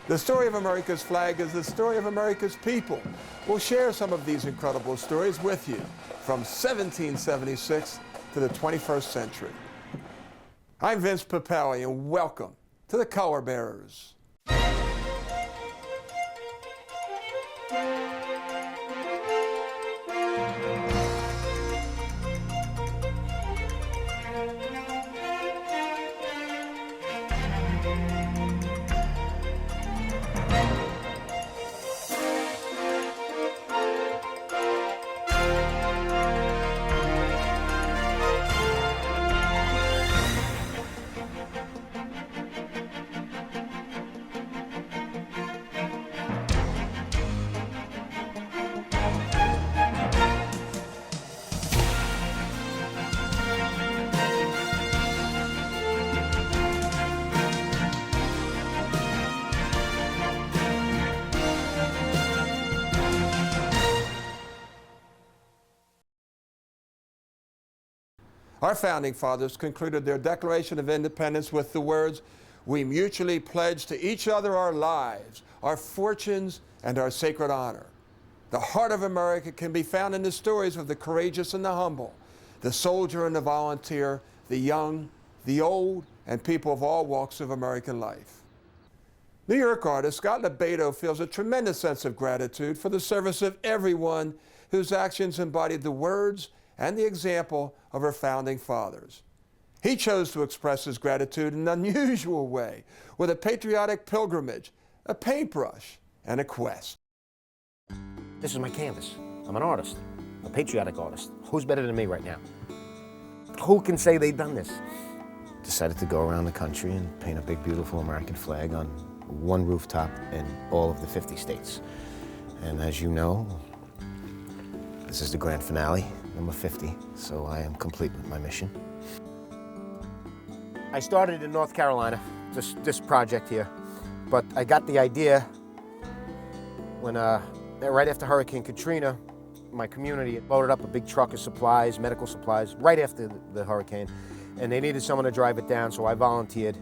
The story of America's flag is the story of America's people. We'll share some of these incredible stories with you from 1776 to the 21st century. I'm Vince Papelli, and welcome to the Color Bearers. Our founding fathers concluded their Declaration of Independence with the words, "We mutually pledge to each other our lives, our fortunes, and our sacred honor." The heart of America can be found in the stories of the courageous and the humble, the soldier and the volunteer, the young, the old, and people of all walks of American life. New York artist Scott Lebedo feels a tremendous sense of gratitude for the service of everyone whose actions embodied the words and the example of our founding fathers. He chose to express his gratitude in an unusual way, with a patriotic pilgrimage, a paintbrush, and a quest. This is my canvas. I'm an artist, a patriotic artist. Who's better than me right now? Who can say they've done this? Decided to go around the country and paint a big, beautiful American flag on one rooftop in all of the 50 states. And as you know, this is the grand finale, number 50, so I am complete with my mission. I started in North Carolina, this project here, but I got the idea when, right after Hurricane Katrina, my community loaded up a big truck of supplies, medical supplies, right after the hurricane, and they needed someone to drive it down, so I volunteered.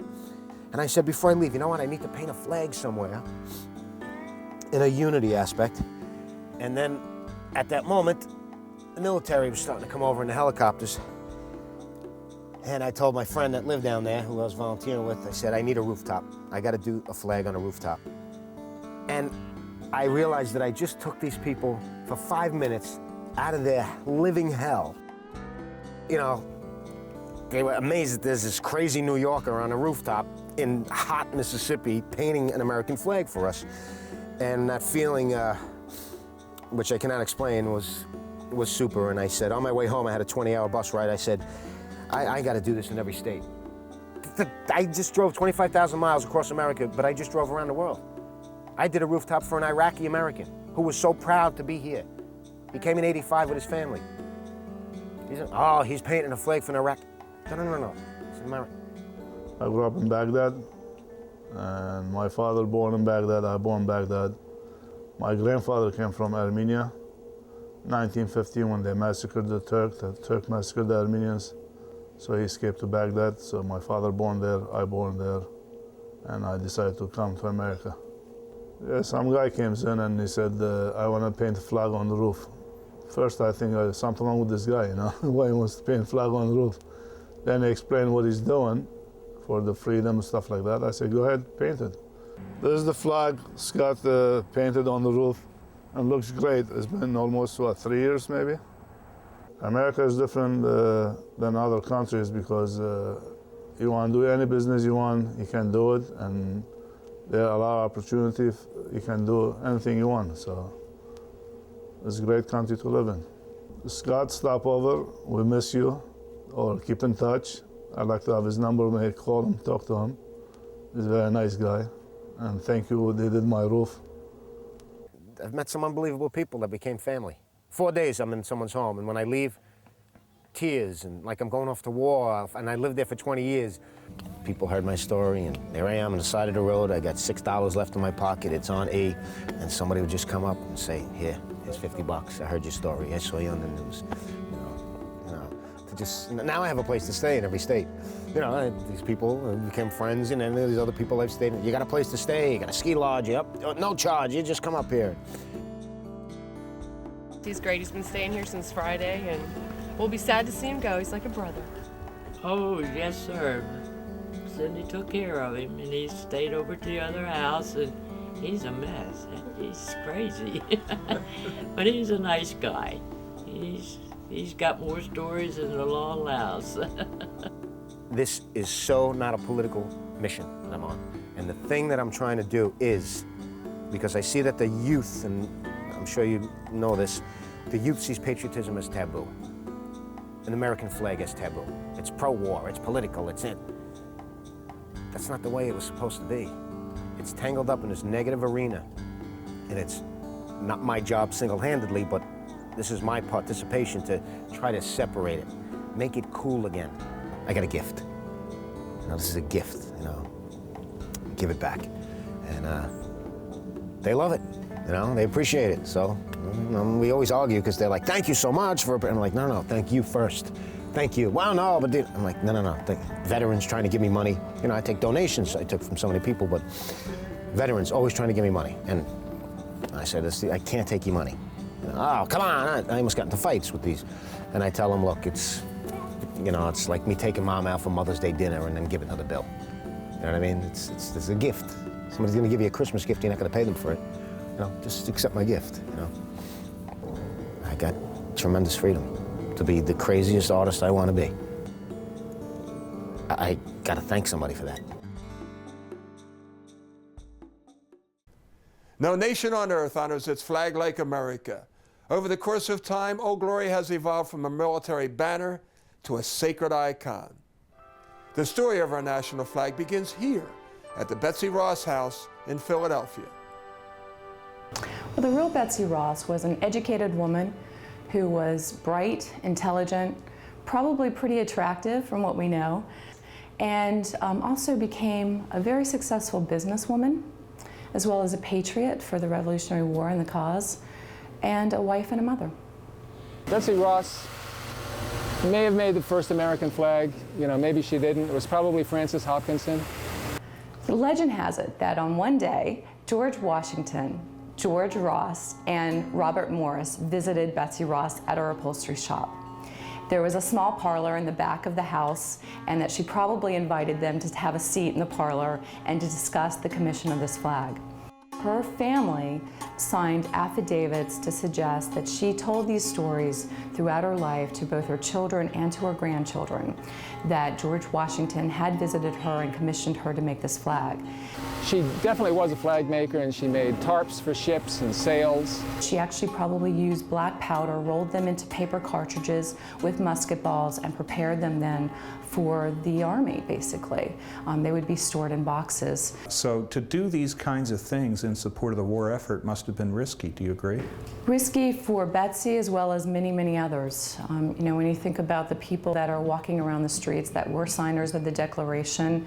And I said, before I leave, you know what, I need to paint a flag somewhere in a unity aspect. And then at that moment, the military was starting to come over in the helicopters. And I told my friend that lived down there, who I was volunteering with, I said, I need a rooftop. I got to do a flag on a rooftop. And I realized that I just took these people for 5 minutes out of their living hell. You know, they were amazed that there's this crazy New Yorker on a rooftop in hot Mississippi painting an American flag for us. And that feeling, which I cannot explain, was super. And I said, on my way home, I had a 20-hour bus ride. I said, I got to do this in every state. I just drove 25,000 miles across America, but I just drove around the world. I did a rooftop for an Iraqi American who was so proud to be here. He came in '85 with his family. He said, oh, he's painting a flag for an Iraq. No. It's American. I grew up in Baghdad, and my father born in Baghdad, I born in Baghdad. My grandfather came from Armenia. 1915, when they massacred the Turk massacred the Armenians. So he escaped to Baghdad. So my father born there, I born there, and I decided to come to America. Yeah, some guy came in and he said, I want to paint a flag on the roof. First I think there's something wrong with this guy, you know, why he wants to paint a flag on the roof. Then he explained what he's doing for the freedom and stuff like that. I said, go ahead, paint it. This is the flag Scott painted on the roof. And looks great. It's been almost, 3 years maybe? America is different than other countries because you want to do any business you want, you can do it, and there are a lot of opportunities. You can do anything you want, so it's a great country to live in. Scott, stop over. We miss you, or keep in touch. I'd like to have his number, maybe call him, talk to him. He's a very nice guy, and thank you, they did my roof. I've met some unbelievable people that became family. 4 days I'm in someone's home, and when I leave, tears, and like I'm going off to war, and I lived there for 20 years. People heard my story, and there I am on the side of the road. I got $6 left in my pocket, it's on E, and somebody would just come up and say, here's 50 bucks. I heard your story, I saw you on the news. To just, now I have a place to stay in every state. You know, these people became friends, and then these other people I've stayed in. You got a place to stay, you got a ski lodge, no charge, you just come up here. He's great. He's been staying here since Friday, and we'll be sad to see him go. He's like a brother. Oh, yes, sir. Cindy took care of him, and he stayed over to the other house, and he's a mess. He's crazy. But he's a nice guy. He's got more stories than the law allows. This is so not a political mission that I'm on. And the thing that I'm trying to do is, because I see that the youth, and I'm sure you know this, the youth sees patriotism as taboo. An American flag as taboo. It's pro-war, it's political, it's it. That's not the way it was supposed to be. It's tangled up in this negative arena, and it's not my job single-handedly, but this is my participation to try to separate it, make it cool again. I got a gift. You know, this is a gift, you know. Give it back. And they love it, you know, they appreciate it. So we always argue because they're like, thank you so much for, and I'm like, no, thank you first. Thank you. Well, no, but I'm like, no. Veterans trying to give me money. You know, I take donations I took from so many people, but veterans always trying to give me money. And I said, I can't take you money. You know, oh, come on. I almost got into fights with these. And I tell them, look, it's, you know, it's like me taking mom out for Mother's Day dinner and then giving her the bill. You know what I mean? It's a gift. Somebody's gonna give you a Christmas gift, you're not gonna pay them for it. You know, just accept my gift, you know. I got tremendous freedom to be the craziest artist I want to be. I got to thank somebody for that. No nation on earth honors its flag like America. Over the course of time, Old Glory has evolved from a military banner to a sacred icon. The story of our national flag begins here at the Betsy Ross House in Philadelphia. Well, the real Betsy Ross was an educated woman who was bright, intelligent, probably pretty attractive from what we know, and also became a very successful businesswoman, as well as a patriot for the Revolutionary War and the cause, and a wife and a mother. Betsy Ross may have made the first American flag, you know, maybe she didn't. It was probably Francis Hopkinson. The legend has it that on one day, George Washington, George Ross, and Robert Morris visited Betsy Ross at her upholstery shop. There was a small parlor in the back of the house, and that she probably invited them to have a seat in the parlor and to discuss the commission of this flag. Her family signed affidavits to suggest that she told these stories throughout her life to both her children and to her grandchildren, that George Washington had visited her and commissioned her to make this flag. She definitely was a flag maker, and she made tarps for ships and sails. She actually probably used black powder, rolled them into paper cartridges with musket balls, and prepared them then for the army, basically. They would be stored in boxes. So to do these kinds of things in support of the war effort must have been risky. Do you agree? Risky for Betsy as well as many, many others. You know, when you think about the people that are walking around the streets that were signers of the Declaration,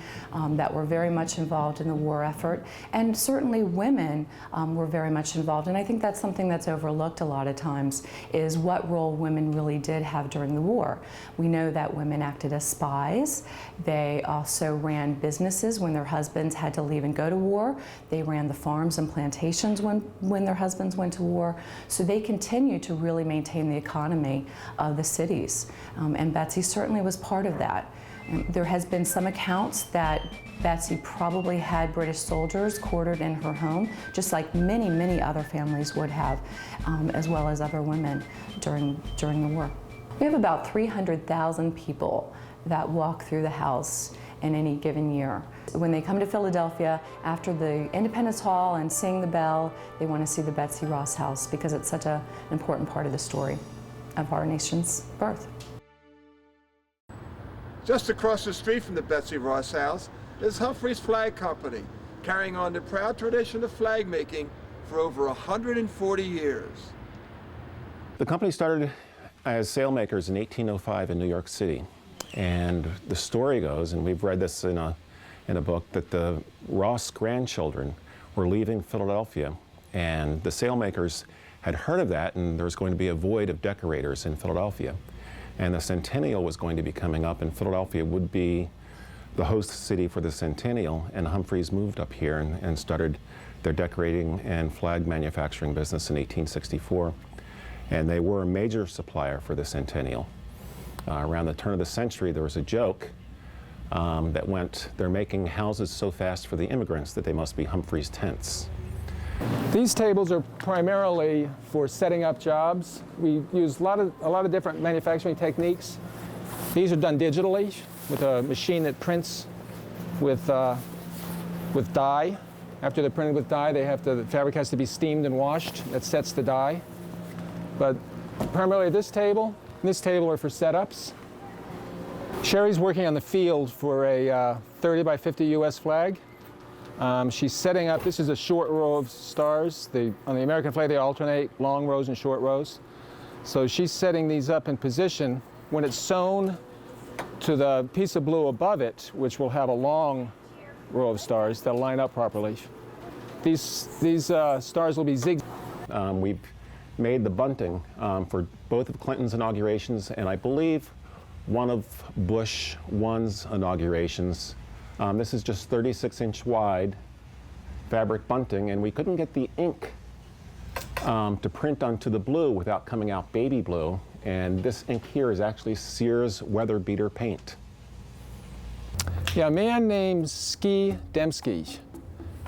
that were very much involved in the war effort, and certainly women were very much involved. And I think that's something that's overlooked a lot of times, is what role women really did have during the war. We know that women acted as spies. They also ran businesses when their husbands had to leave and go to war. They ran the farms and plantations when their husbands went to war. So they continued to really maintain the economy of the cities. And Betsy certainly was part of that. There has been some accounts that Betsy probably had British soldiers quartered in her home, just like many, many other families would have, as well as other women during the war. We have about 300,000 people that walk through the house in any given year. When they come to Philadelphia after the Independence Hall and sing the bell, they want to see the Betsy Ross House because it's such an important part of the story of our nation's birth. Just across the street from the Betsy Ross House is Humphrey's Flag Company, carrying on the proud tradition of flag making for over 140 years. The company started as sailmakers in 1805 in New York City. And the story goes, and we've read this in a book, that the Ross grandchildren were leaving Philadelphia, and the sailmakers had heard of that, and there was going to be a void of decorators in Philadelphia. And the centennial was going to be coming up, and Philadelphia would be the host city for the centennial, and Humphreys moved up here and started their decorating and flag manufacturing business in 1864. And they were a major supplier for the centennial. Around the turn of the century, there was a joke that went, they're making houses so fast for the immigrants that they must be Humphreys tents. These tables are primarily for setting up jobs. We use a lot of different manufacturing techniques. These are done digitally with a machine that prints with dye. After they're printed with dye, the fabric has to be steamed and washed. That sets the dye. But primarily this table and this table are for setups. Sherry's working on the field for a 30 by 50 US flag. She's setting up, this is a short row of stars. On the American flag, they alternate long rows and short rows. So she's setting these up in position. When it's sewn to the piece of blue above it, which will have a long row of stars that'll line up properly. These stars will be zigzag. We've made the bunting for both of Clinton's inaugurations, and I believe one of Bush 1's inaugurations. This is just 36-inch wide fabric bunting, and we couldn't get the ink to print onto the blue without coming out baby blue, and this ink here is actually Sears Weather Beater paint. Yeah, a man named Ski Dembski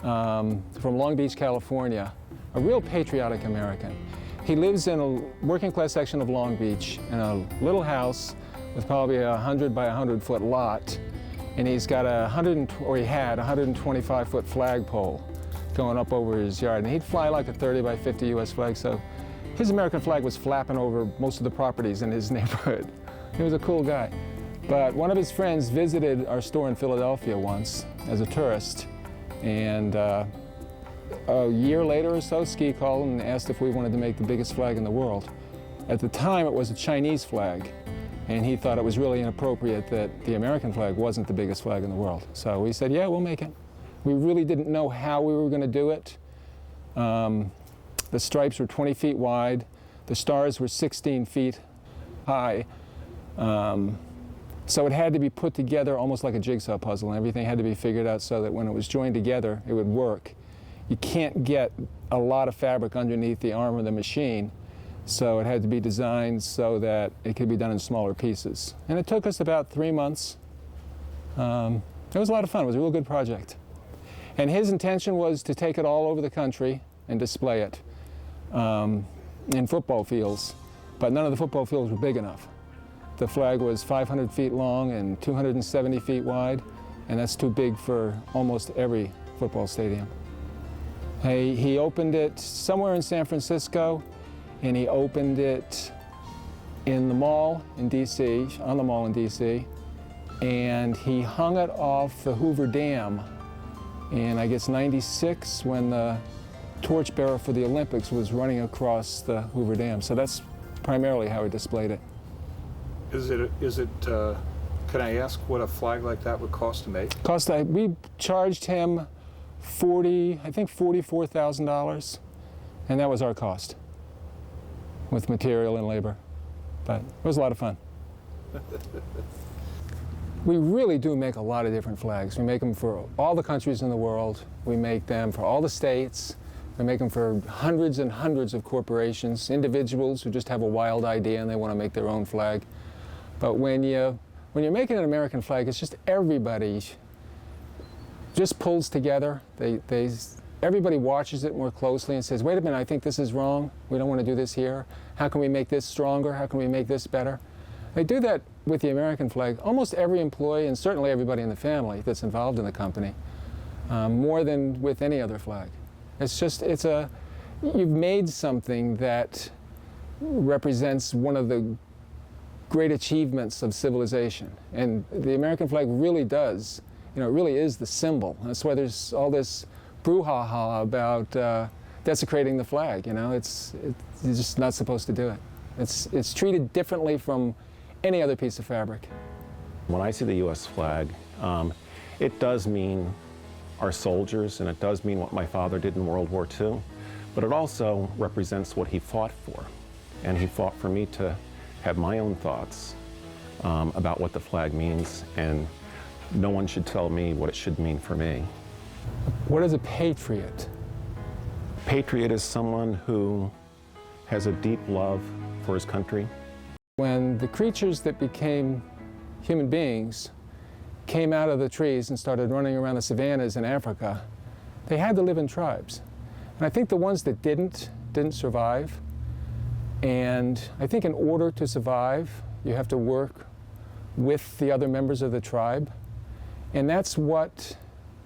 from Long Beach, California, a real patriotic American. He lives in a working class section of Long Beach in a little house with probably a 100 by 100 foot lot. And he's got he had a 125 foot flagpole going up over his yard. And he'd fly like a 30 by 50 US flag. So his American flag was flapping over most of the properties in his neighborhood. He was a cool guy. But one of his friends visited our store in Philadelphia once as a tourist. And a year later or so, Ski called and asked if we wanted to make the biggest flag in the world. At the time, it was a Chinese flag. And he thought it was really inappropriate that the American flag wasn't the biggest flag in the world. So we said, yeah, we'll make it. We really didn't know how we were going to do it. The stripes were 20 feet wide. The stars were 16 feet high. So it had to be put together almost like a jigsaw puzzle, and everything had to be figured out so that when it was joined together, it would work. You can't get a lot of fabric underneath the arm of the machine. So it had to be designed so that it could be done in smaller pieces. And it took us about 3 months. It was a lot of fun. It was a real good project. And his intention was to take it all over the country and display it in football fields. But none of the football fields were big enough. The flag was 500 feet long and 270 feet wide, and that's too big for almost every football stadium. He opened it somewhere in San Francisco, and he opened it in the mall in D.C., on the mall in D.C., and he hung it off the Hoover Dam in, I guess, '96 when the torchbearer for the Olympics was running across the Hoover Dam. So that's primarily how he displayed it. Can I ask what a flag like that would cost to make? We charged him $44,000, and that was our cost, with material and labor. But it was a lot of fun. We really do make a lot of different flags. We make them for all the countries in the world. We make them for all the states. We make them for hundreds and hundreds of corporations, individuals who just have a wild idea and they want to make their own flag. But when you're making an American flag, it's just everybody just pulls together. Everybody watches it more closely and says, wait a minute, I think this is wrong. We don't want to do this here. How can we make this stronger? How can we make this better? They do that with the American flag. Almost every employee, and certainly everybody in the family that's involved in the company, more than with any other flag. You've made something that represents one of the great achievements of civilization. And the American flag really does, it really is the symbol. That's why there's all this brouhaha about desecrating the flag. You're just not supposed to do it. It's treated differently from any other piece of fabric. When I see the U.S. flag, it does mean our soldiers, and it does mean what my father did in World War II, but it also represents what he fought for. And he fought for me to have my own thoughts about what the flag means, and no one should tell me what it should mean for me. What is a patriot? Patriot is someone who has a deep love for his country. When the creatures that became human beings came out of the trees and started running around the savannas in Africa, they had to live in tribes. And I think the ones that didn't survive. And I think in order to survive, you have to work with the other members of the tribe. And that's what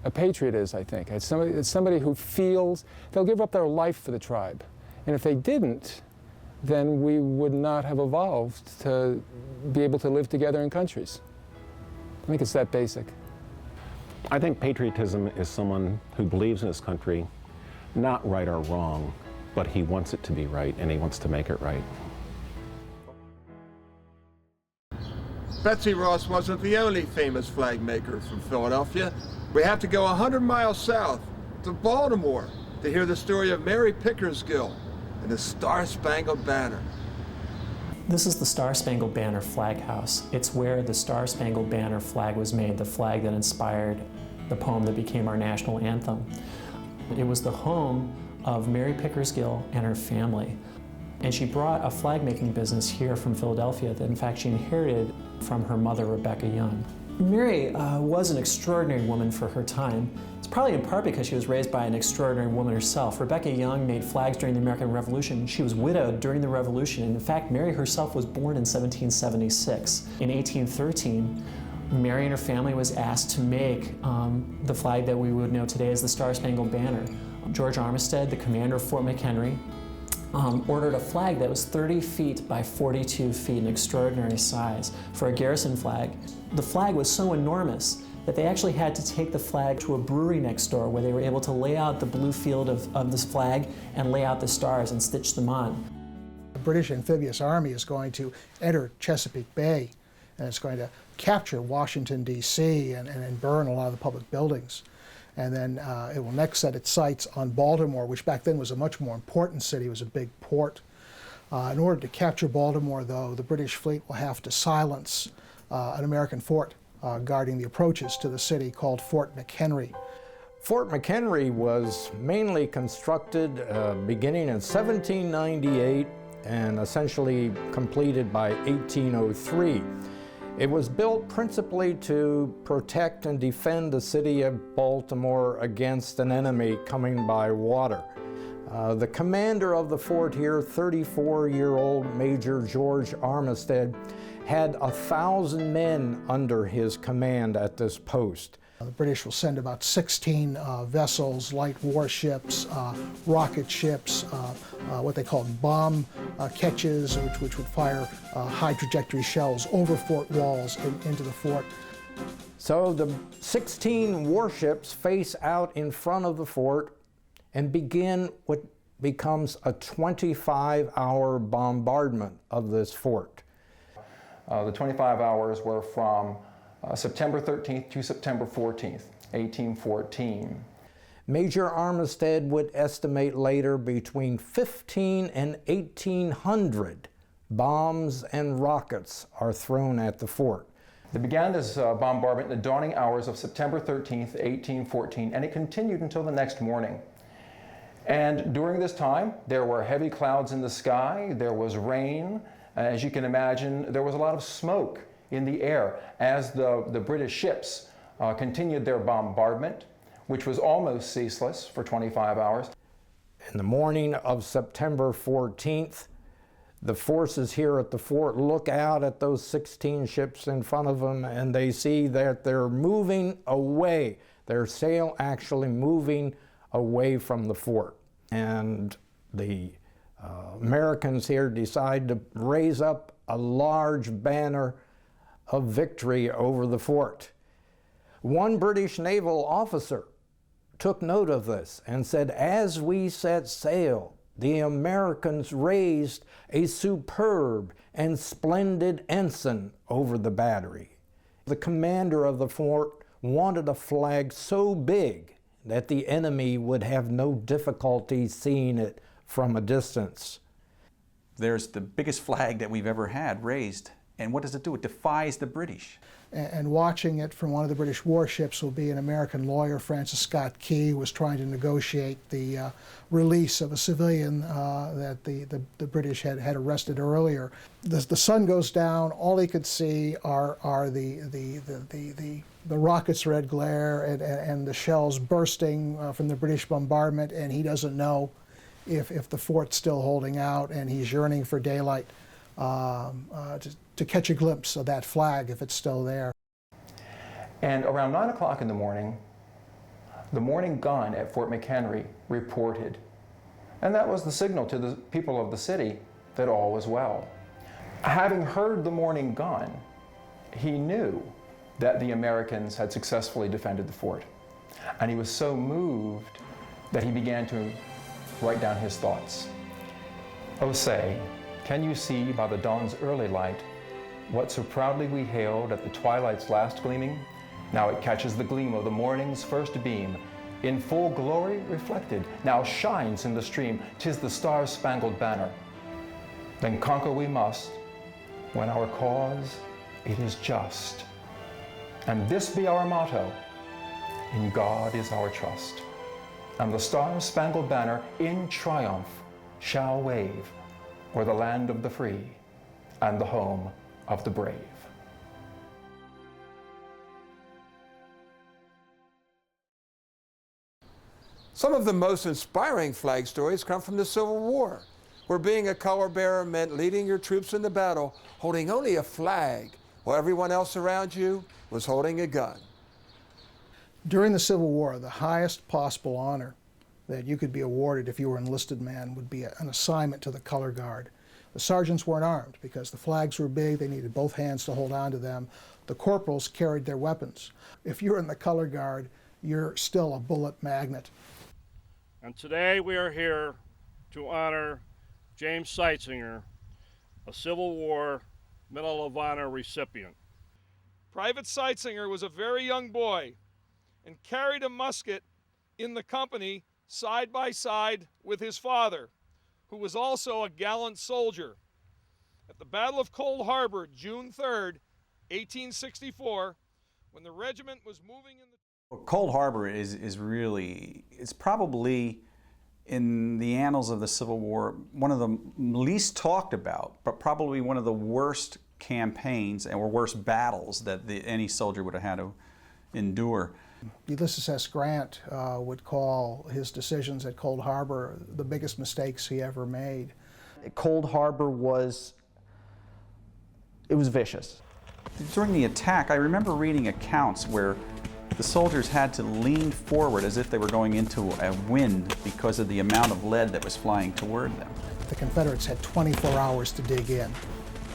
a patriot is, I think. It's somebody who feels they'll give up their life for the tribe. And if they didn't, then we would not have evolved to be able to live together in countries. I think it's that basic. I think patriotism is someone who believes in his country, not right or wrong, but he wants it to be right and he wants to make it right. Betsy Ross wasn't the only famous flag maker from Philadelphia. We have to go 100 miles south to Baltimore to hear the story of Mary Pickersgill and the Star-Spangled Banner. This is the Star-Spangled Banner Flag House. It's where the Star-Spangled Banner flag was made, the flag that inspired the poem that became our national anthem. It was the home of Mary Pickersgill and her family. And she brought a flag-making business here from Philadelphia that in fact she inherited from her mother, Rebecca Young. Mary was an extraordinary woman for her time. It's probably in part because she was raised by an extraordinary woman herself. Rebecca Young made flags during the American Revolution. She was widowed during the Revolution. And in fact, Mary herself was born in 1776. In 1813, Mary and her family was asked to make the flag that we would know today as the Star-Spangled Banner. George Armistead, the commander of Fort McHenry, ordered a flag that was 30 feet by 42 feet, an extraordinary size for a garrison flag. The flag was so enormous that they actually had to take the flag to a brewery next door where they were able to lay out the blue field of this flag and lay out the stars and stitch them on. The British Amphibious Army is going to enter Chesapeake Bay, and it's going to capture Washington, D.C. and burn a lot of the public buildings. And then it will next set its sights on Baltimore, which back then was a much more important city. It was a big port. In order to capture Baltimore, though, the British fleet will have to silence an American fort guarding the approaches to the city called Fort McHenry. Fort McHenry was mainly constructed beginning in 1798 and essentially completed by 1803. It was built principally to protect and defend the city of Baltimore against an enemy coming by water. The commander of the fort here, 34-year-old Major George Armistead, had 1,000 men under his command at this post. The British will send about 16 vessels, light warships, rocket ships, what they call bomb catches, which would fire high trajectory shells over fort walls into the fort. So the 16 warships face out in front of the fort and begin what becomes a 25-hour bombardment of this fort. The 25 hours were from September 13th to September 14th, 1814. Major Armistead would estimate later between 1,500 and 1,800 bombs and rockets are thrown at the fort. They began this bombardment in the dawning hours of September 13th, 1814, and it continued until the next morning. And during this time, there were heavy clouds in the sky, there was rain. As you can imagine, there was a lot of smoke in the air as the British ships continued their bombardment, which was almost ceaseless for 25 hours. In the morning of September 14th, the forces here at the fort look out at those 16 ships in front of them and they see that they're moving away. Their sail actually moving away from the fort. And the Americans here decide to raise up a large banner of victory over the fort. One British naval officer took note of this and said, as we set sail, the Americans raised a superb and splendid ensign over the battery. The commander of the fort wanted a flag so big that the enemy would have no difficulty seeing it from a distance. There's the biggest flag that we've ever had raised And what does it do? It defies the British. And watching it from one of the British warships will be an American lawyer, Francis Scott Key, who was trying to negotiate the release of a civilian that the British had arrested earlier. The sun goes down. All he could see are the rocket's red glare and the shells bursting from the British bombardment, and he doesn't know if the fort's still holding out, and he's yearning for daylight to catch a glimpse of that flag if it's still there. And around 9 o'clock in the morning gun at Fort McHenry reported. And that was the signal to the people of the city that all was well. Having heard the morning gun, he knew that the Americans had successfully defended the fort. And he was so moved that he began to write down his thoughts. Oh, say, can you see by the dawn's early light what so proudly we hailed at the twilight's last gleaming? Now it catches the gleam of the morning's first beam, in full glory reflected, now shines in the stream. 'Tis the star-spangled banner. Then conquer we must, when our cause it is just. And this be our motto, in God is our trust. And the star-spangled banner in triumph shall wave o'er the land of the free and the home of the brave. Some of the most inspiring flag stories come from the Civil War, where being a color bearer meant leading your troops into battle, holding only a flag, while everyone else around you was holding a gun. During the Civil War, the highest possible honor that you could be awarded if you were an enlisted man would be an assignment to the color guard. The sergeants weren't armed because the flags were big, they needed both hands to hold on to them. The corporals carried their weapons. If you're in the color guard, you're still a bullet magnet. And today we are here to honor James Seitzinger, a Civil War Medal of Honor recipient. Private Seitzinger was a very young boy and carried a musket in the company side by side with his father, who was also a gallant soldier. At the Battle of Cold Harbor, June 3rd, 1864, when the regiment was moving in the... Cold Harbor is really, it's probably in the annals of the Civil War, one of the least talked about, but probably one of the worst campaigns or worst battles that any soldier would have had to endure. Ulysses S. Grant would call his decisions at Cold Harbor the biggest mistakes he ever made. Cold Harbor was vicious. During the attack, I remember reading accounts where the soldiers had to lean forward as if they were going into a wind because of the amount of lead that was flying toward them. The Confederates had 24 hours to dig in.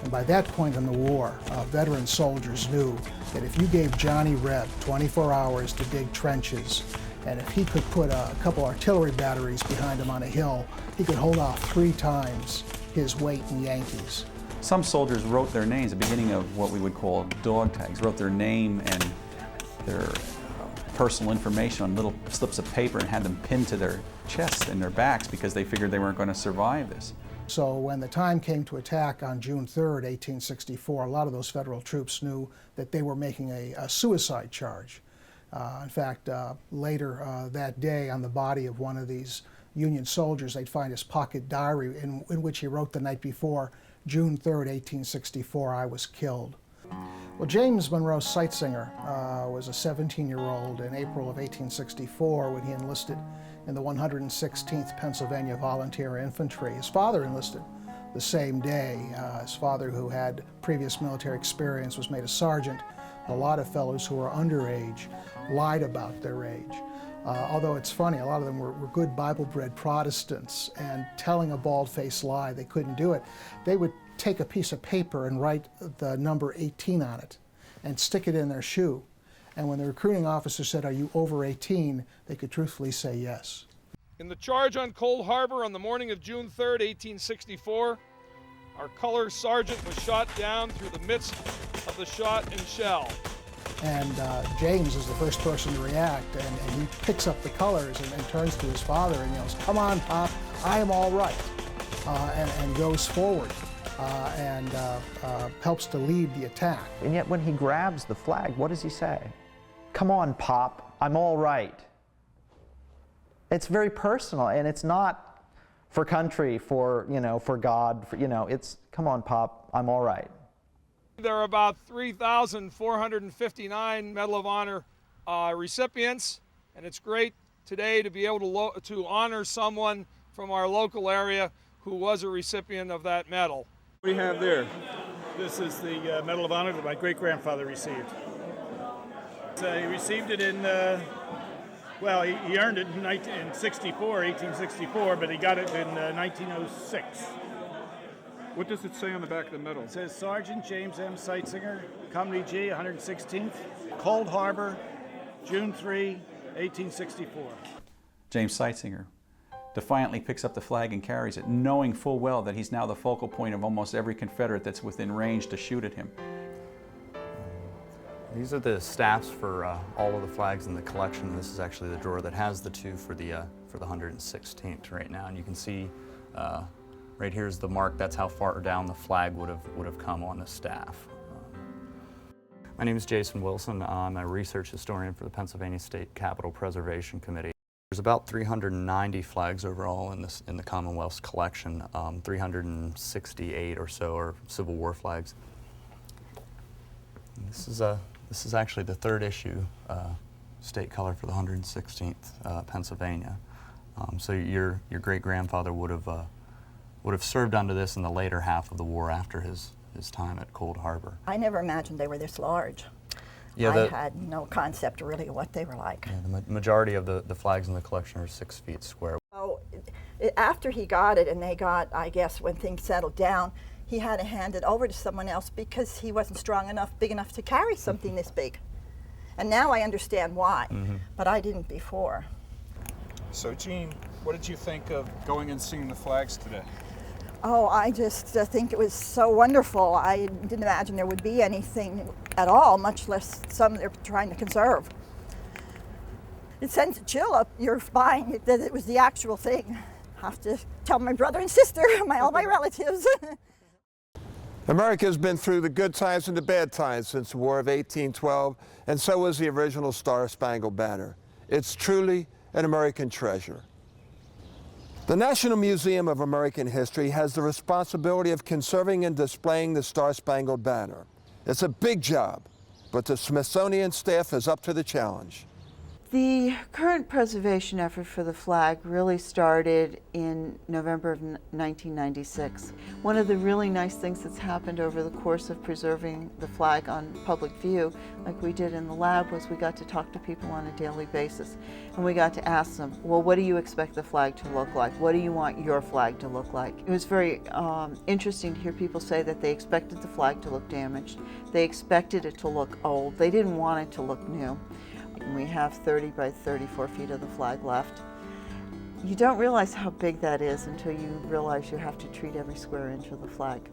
And by that point in the war, veteran soldiers knew that if you gave Johnny Reb 24 hours to dig trenches, and if he could put a couple artillery batteries behind him on a hill, he could hold off 3 times his weight in Yankees. Some soldiers wrote their names at the beginning of what we would call dog tags, wrote their name and their personal information on little slips of paper and had them pinned to their chests and their backs because they figured they weren't going to survive this. So when the time came to attack on June 3rd, 1864, a lot of those federal troops knew that they were making a suicide charge. In fact, later that day on the body of one of these Union soldiers, they'd find his pocket diary in which he wrote the night before, June 3rd, 1864, I was killed. Well, James Monroe Seitzinger was a 17-year-old in April of 1864 when he enlisted in the 116th Pennsylvania Volunteer Infantry. His father enlisted the same day. His father, who had previous military experience, was made a sergeant. A lot of fellows who were underage lied about their age. Although it's funny, a lot of them were good Bible-bred Protestants, and telling a bald-faced lie, they couldn't do it. They would take a piece of paper and write the number 18 on it and stick it in their shoe. And when the recruiting officer said, "Are you over 18?" they could truthfully say yes. In the charge on Cold Harbor on the morning of June 3rd, 1864, our color sergeant was shot down through the midst of the shot and shell. And James is the first person to react, and he picks up the colors and turns to his father and yells, "Come on, Pop, I am all right," and goes forward. and helps to lead the attack. And yet when he grabs the flag, what does he say? Come on, Pop, I'm all right. It's very personal, and it's not for country, for, you know, for God, for, you know, it's, come on, Pop, I'm all right. There are about 3,459 Medal of Honor recipients, and it's great today to be able to honor someone from our local area who was a recipient of that medal. What do you have there? This is the Medal of Honor that my great-grandfather received. He received it in, well, he earned it in 1864, but he got it in 1906. What does it say on the back of the medal? It says Sergeant James M. Seitzinger, Company G, 116th, Cold Harbor, June 3, 1864. James Seitzinger defiantly picks up the flag and carries it, knowing full well that he's now the focal point of almost every Confederate that's within range to shoot at him. These are the staffs for all of the flags in the collection. This is actually the drawer that has the two for the 116th right now, and you can see right here is the mark. That's how far down the flag would have come on the staff. My name is Jason Wilson. I'm a research historian for the Pennsylvania State Capitol Preservation Committee. There's about 390 flags overall in the Commonwealth's collection. 368 or so are Civil War flags. And this is actually the third issue state color for the 116th Pennsylvania. So your great-grandfather would have served under this in the later half of the war after his time at Cold Harbor. I never imagined they were this large. Yeah, I had no concept really of what they were like. Yeah, the majority of the flags in the collection are 6 feet square. So after he got it, and they got, I guess, when things settled down, he had to hand it over to someone else because he wasn't strong enough, big enough to carry something this big. And now I understand why, but I didn't before. So, Gene, what did you think of going and seeing the flags today? Oh, I just think it was so wonderful. I didn't imagine there would be anything at all, much less some they're trying to conserve. It sends a chill up your spine that it was the actual thing. I have to tell my brother and sister, all my relatives. America's been through the good times and the bad times since the War of 1812, and so was the original Star-Spangled Banner. It's truly an American treasure. The National Museum of American History has the responsibility of conserving and displaying the Star-Spangled Banner. It's a big job, but the Smithsonian staff is up to the challenge. The current preservation effort for the flag really started in November of 1996. One of the really nice things that's happened over the course of preserving the flag on public view, like we did in the lab, was we got to talk to people on a daily basis. And we got to ask them, well, what do you expect the flag to look like? What do you want your flag to look like? It was very interesting to hear people say that they expected the flag to look damaged. They expected it to look old. They didn't want it to look new. We have 30 by 34 feet of the flag left. You don't realize how big that is until you realize you have to treat every square inch of the flag.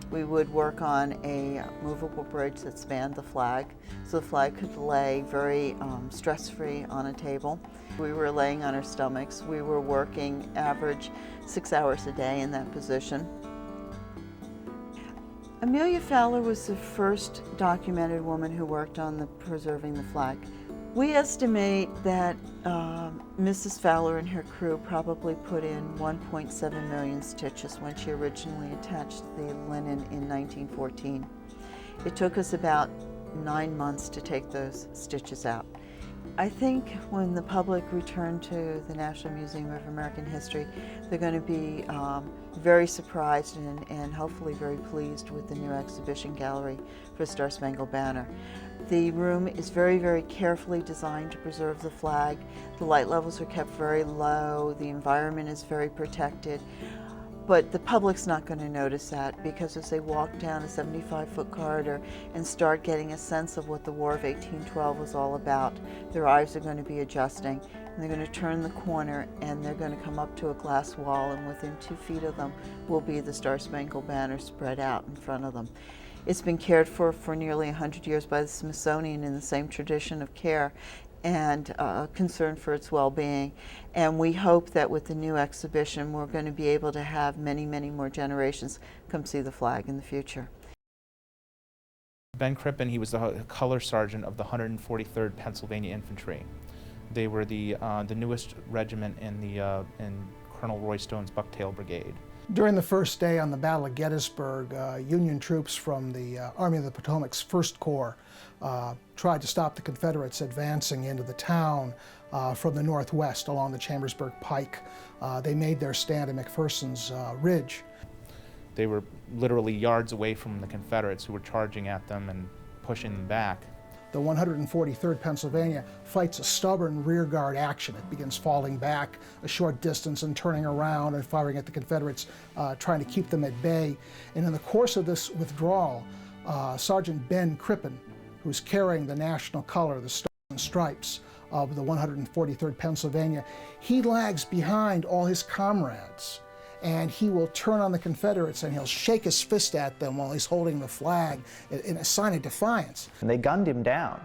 We would work on a movable bridge that spanned the flag, so the flag could lay very stress-free on a table. We were laying on our stomachs. We were working average 6 hours a day in that position. Amelia Fowler was the first documented woman who worked on preserving the flag. We estimate that Mrs. Fowler and her crew probably put in 1.7 million stitches when she originally attached the linen in 1914. It took us about 9 months to take those stitches out. I think when the public return to the National Museum of American History, they're going to be very surprised and hopefully very pleased with the new exhibition gallery for Star Spangled Banner. The room is very, very carefully designed to preserve the flag. The light levels are kept very low. The environment is very protected. But the public's not going to notice that, because as they walk down a 75-foot corridor and start getting a sense of what the War of 1812 was all about, their eyes are going to be adjusting, and they're going to turn the corner and they're going to come up to a glass wall, and within 2 feet of them will be the Star Spangled Banner spread out in front of them. It's been cared for nearly 100 years by the Smithsonian in the same tradition of care. and concern for its well-being. And we hope that with the new exhibition, we're going to be able to have many, many more generations come see the flag in the future. Ben Crippen, he was the color sergeant of the 143rd Pennsylvania Infantry. They were the newest regiment in Colonel Roy Stone's Bucktail Brigade. During the first day on the Battle of Gettysburg, Union troops from the Army of the Potomac's First Corps tried to stop the Confederates advancing into the town from the northwest along the Chambersburg Pike. They made their stand at McPherson's Ridge. They were literally yards away from the Confederates, who were charging at them and pushing them back. The 143rd Pennsylvania fights a stubborn rearguard action. It begins falling back a short distance and turning around and firing at the Confederates, trying to keep them at bay. And in the course of this withdrawal, Sergeant Ben Crippen, who's carrying the national color, the Stars and Stripes of the 143rd Pennsylvania, he lags behind all his comrades. And he will turn on the Confederates and he'll shake his fist at them while he's holding the flag in a sign of defiance. And they gunned him down.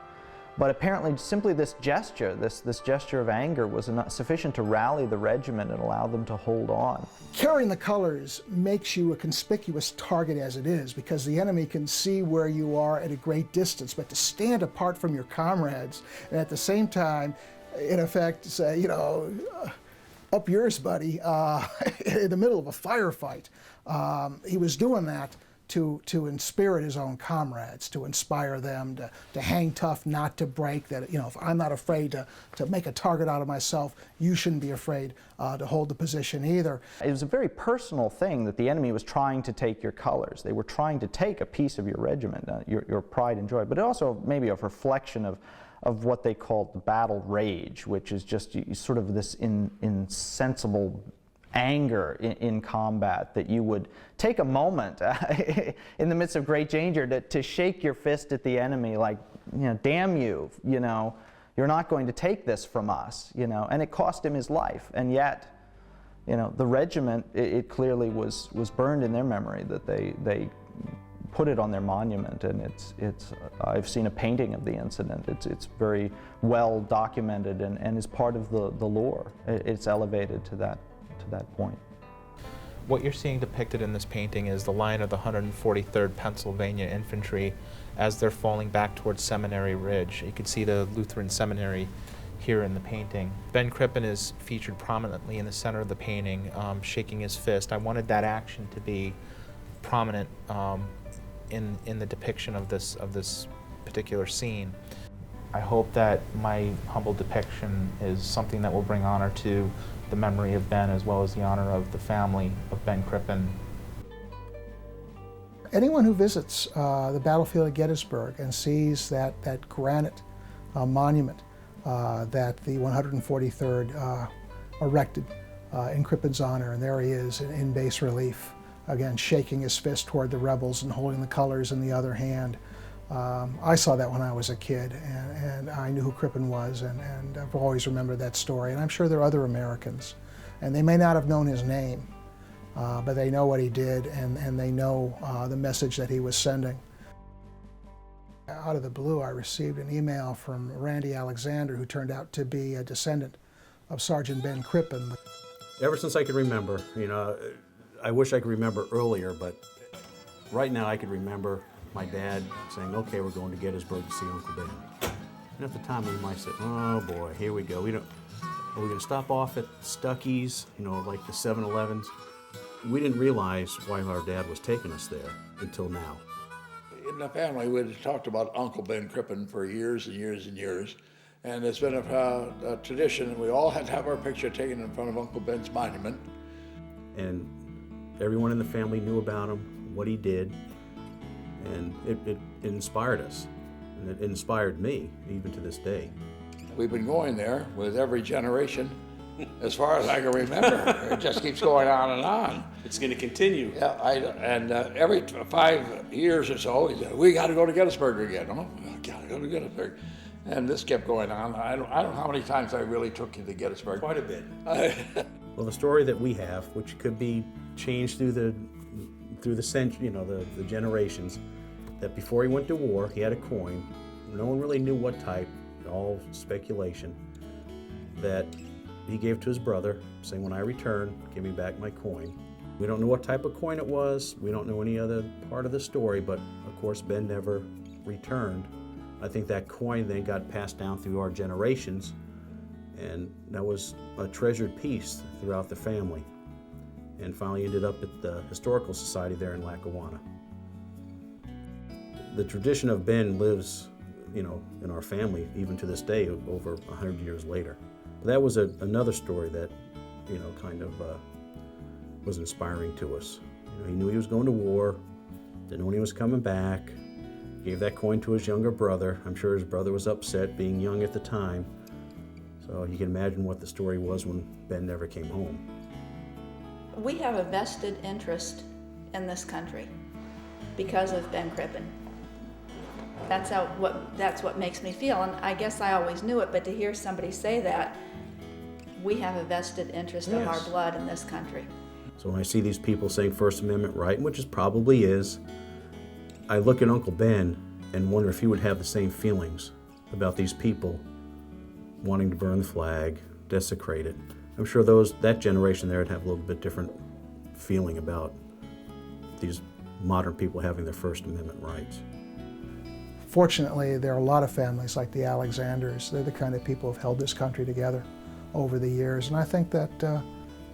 But apparently simply this gesture, this gesture of anger was not sufficient to rally the regiment and allow them to hold on. Carrying the colors makes you a conspicuous target as it is, because the enemy can see where you are at a great distance. But to stand apart from your comrades and at the same time, in effect, say, you know, up yours, buddy, in the middle of a firefight. He was doing that to inspirit his own comrades, to inspire them to hang tough, not to break, that, you know, if I'm not afraid to make a target out of myself, you shouldn't be afraid to hold the position either. It was a very personal thing that the enemy was trying to take your colors. They were trying to take a piece of your regiment, your pride and joy, but also maybe a reflection of what they called the battle rage, which is just sort of this insensible anger in combat, that you would take a moment in the midst of great danger to shake your fist at the enemy, like, you know, damn you, you know, you're not going to take this from us, you know, and it cost him his life. And yet, you know, the regiment, it clearly was burned in their memory, that they put it on their monument, and it's I've seen a painting of the incident. It's very well documented and is part of the lore. It's elevated to that point. What you're seeing depicted in this painting is the line of the 143rd Pennsylvania Infantry as they're falling back towards Seminary Ridge. You can see the Lutheran Seminary here in the painting. Ben Crippen is featured prominently in the center of the painting, shaking his fist. I wanted that action to be prominent in the depiction of this particular scene. I hope that my humble depiction is something that will bring honor to the memory of Ben, as well as the honor of the family of Ben Crippen. Anyone who visits the battlefield of Gettysburg and sees that granite monument that the 143rd erected in Crippen's honor, and there he is in bas relief, again shaking his fist toward the rebels and holding the colors in the other hand. I saw that when I was a kid, and I knew who Crippen was, and I've always remembered that story. And I'm sure there are other Americans, and they may not have known his name, but they know what he did, and they know the message that he was sending. Out of the blue, I received an email from Randy Alexander, who turned out to be a descendant of Sergeant Ben Crippen. Ever since I could remember, you know, I wish I could remember earlier, but right now I could remember my dad saying, okay, we're going to Gettysburg to see Uncle Ben. And at the time we might say, oh boy, here we go. Are we going to stop off at Stuckey's, you know, like the 7-Elevens? We didn't realize why our dad was taking us there until now. In the family, we had talked about Uncle Ben Crippen for years and years and years. And it's been a tradition, and we all had to have our picture taken in front of Uncle Ben's monument. And everyone in the family knew about him, what he did. And it inspired us, and it inspired me, even to this day. We've been going there with every generation as far as I can remember. It just keeps going on and on. It's going to continue. Yeah, every 5 years or so, we got to go to Gettysburg again. Oh, got to go to Gettysburg. And this kept going on. I don't know how many times I really took you to Gettysburg. Quite a bit. Well, the story that we have, which could be changed through the century, you know, the generations, that before he went to war, he had a coin. No one really knew what type. all speculation, that he gave to his brother, saying, when I return, give me back my coin. We don't know what type of coin it was. We don't know any other part of the story, but of course Ben never returned. I think that coin then got passed down through our generations, and that was a treasured piece throughout the family, and finally ended up at the Historical Society there in Lackawanna. The tradition of Ben lives, in our family even to this day, over 100 years later. But that was another story that, kind of was inspiring to us. He knew he was going to war, didn't know when he was coming back, gave that coin to his younger brother. I'm sure his brother was upset, being young at the time. So you can imagine what the story was when Ben never came home. We have a vested interest in this country because of Ben Crippen. That's what makes me feel, and I guess I always knew it, but to hear somebody say that, we have a vested interest of our blood in this country. So when I see these people saying First Amendment right, which it probably is, I look at Uncle Ben and wonder if he would have the same feelings about these people wanting to burn the flag, desecrate it. I'm sure that generation there would have a little bit different feeling about these modern people having their First Amendment rights. Fortunately, there are a lot of families like the Alexanders. They're the kind of people who have held this country together over the years, and I think that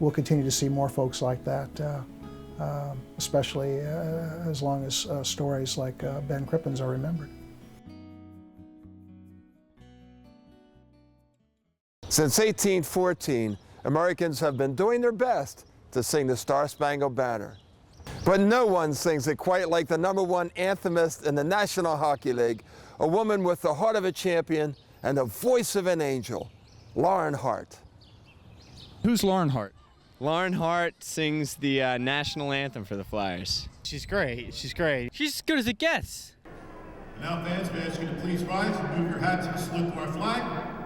we'll continue to see more folks like that, especially as long as stories like Ben Crippen's are remembered. Since 1814, Americans have been doing their best to sing the Star-Spangled Banner. But no one sings it quite like the #1 anthemist in the National Hockey League, a woman with the heart of a champion and the voice of an angel, Lauren Hart. Who's Lauren Hart? Lauren Hart sings the national anthem for the Flyers. She's great. She's great. She's as good as it gets. Now, fans, we ask you to please rise and move your hats and salute to our flag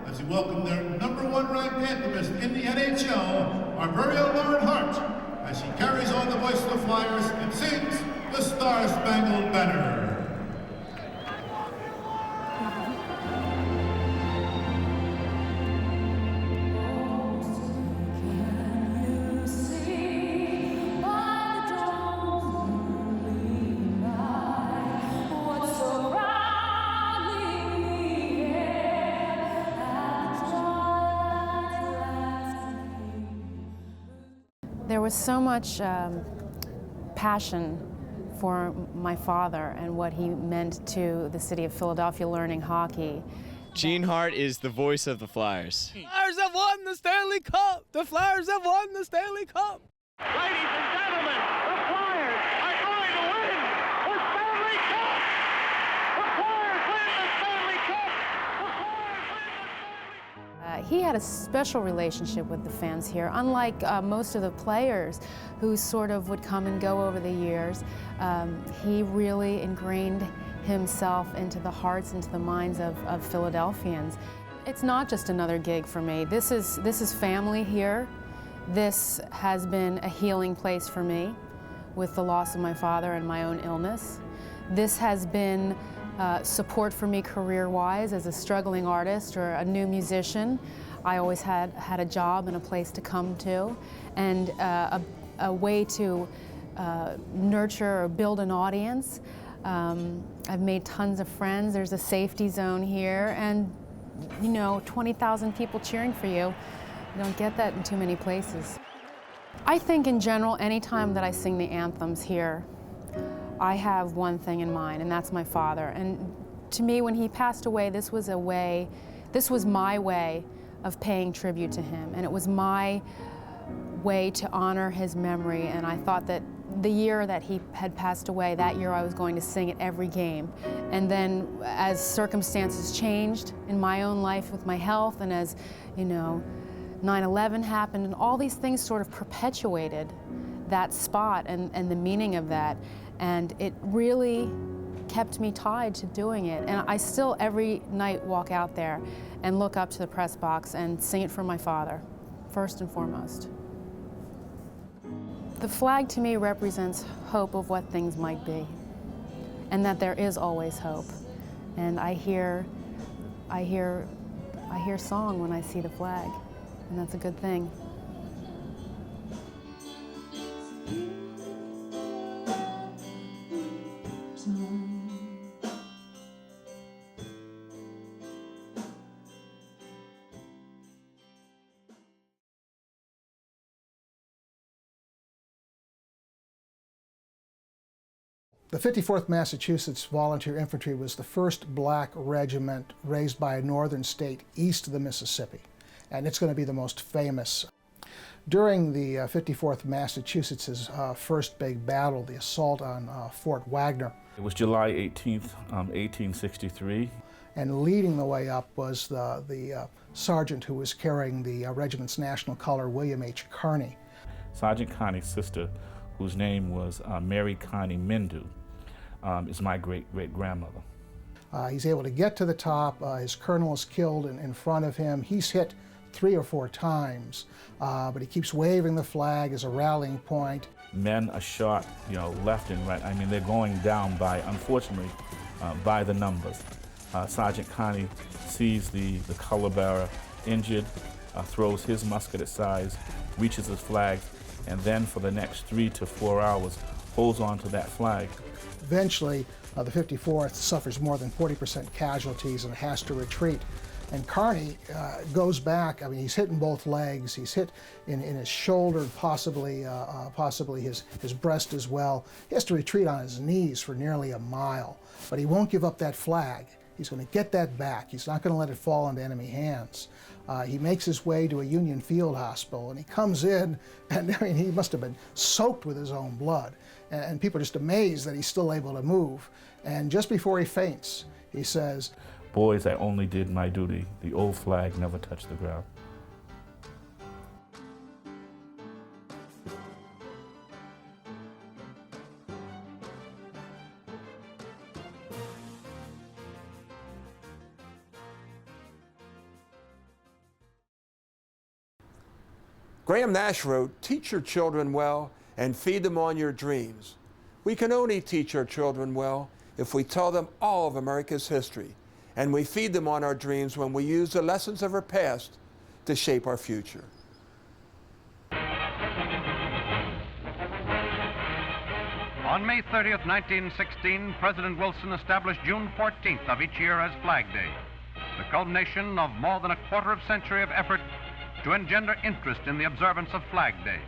as we welcome their #1 ranked anthemist in the NHL, our very own Lauren Hart, as she carries on the voice of the Flyers and sings the Star-Spangled Banner. There was so much passion for my father and what he meant to the city of Philadelphia learning hockey. Gene Hart is the voice of the Flyers. Flyers have won the Stanley Cup! The Flyers have won the Stanley Cup! Ladies and gentlemen, the Flyers are going to win the Stanley Cup! The Flyers win the Stanley Cup! He had a special relationship with the fans here, unlike most of the players who sort of would come and go over the years. He really ingrained himself into the hearts, into the minds of Philadelphians. It's not just another gig for me. This is family here. This has been a healing place for me with the loss of my father and my own illness. This has been support for me career-wise as a struggling artist or a new musician. I always had a job and a place to come to, and a way to nurture or build an audience. I've made tons of friends. There's a safety zone here, and 20,000 people cheering for you. You don't get that in too many places. I think in general, anytime that I sing the anthems here, I have one thing in mind, and that's my father. And to me, when he passed away, this was my way of paying tribute to him, and it was my way to honor his memory. And I thought that the year that he had passed away, that year I was going to sing at every game. And then as circumstances changed in my own life with my health, and as 9/11 happened, and all these things sort of perpetuated that spot and the meaning of that. And it really kept me tied to doing it. And I still every night walk out there and look up to the press box and sing it for my father, first and foremost. The flag to me represents hope of what things might be, and that there is always hope. And I hear I hear song when I see the flag, and that's a good thing. The 54th Massachusetts Volunteer Infantry was the first black regiment raised by a northern state east of the Mississippi, and it's going to be the most famous. During the 54th Massachusetts' first big battle, the assault on Fort Wagner. It was July 18th, 1863. And leading the way up was the sergeant who was carrying the regiment's national color, William H. Kearny. Sergeant Kearny's sister, whose name was Mary Kearny Mendu, is my great-great-grandmother. He's able to get to the top. His colonel is killed in front of him. He's hit 3 or 4 times, but he keeps waving the flag as a rallying point. Men are shot, left and right. I mean, they're going down by, unfortunately, by the numbers. Sergeant Kearny sees the color bearer injured, throws his musket aside, reaches his flag, and then for the next 3 to 4 hours holds on to that flag. Eventually, the 54th suffers more than 40% casualties and has to retreat. And Kearny goes back. I mean, he's hit in both legs. He's hit in his shoulder, possibly his breast as well. He has to retreat on his knees for nearly a mile. But he won't give up that flag. He's going to get that back. He's not going to let it fall into enemy hands. He makes his way to a Union Field Hospital, and he comes in, and I mean, he must have been soaked with his own blood. And people are just amazed that he's still able to move. And just before he faints, he says, "Boys, I only did my duty. The old flag never touched the ground." Graham Nash wrote, "Teach your children well and feed them on your dreams." We can only teach our children well if we tell them all of America's history, and we feed them on our dreams when we use the lessons of our past to shape our future. On May 30th, 1916, President Wilson established June 14th of each year as Flag Day, the culmination of more than a quarter of century of effort to engender interest in the observance of Flag Day.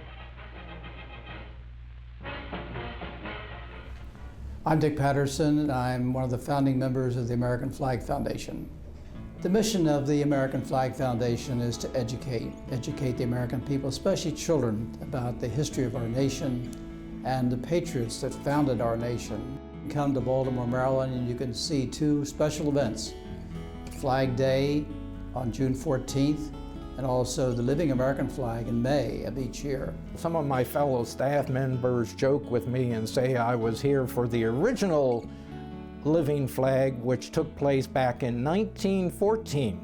I'm Dick Patterson. I'm one of the founding members of the American Flag Foundation. The mission of the American Flag Foundation is to educate the American people, especially children, about the history of our nation and the patriots that founded our nation. Come to Baltimore, Maryland, and you can see 2 special events. Flag Day on June 14th, and also the Living American Flag in May of each year. Some of my fellow staff members joke with me and say I was here for the original Living Flag, which took place back in 1914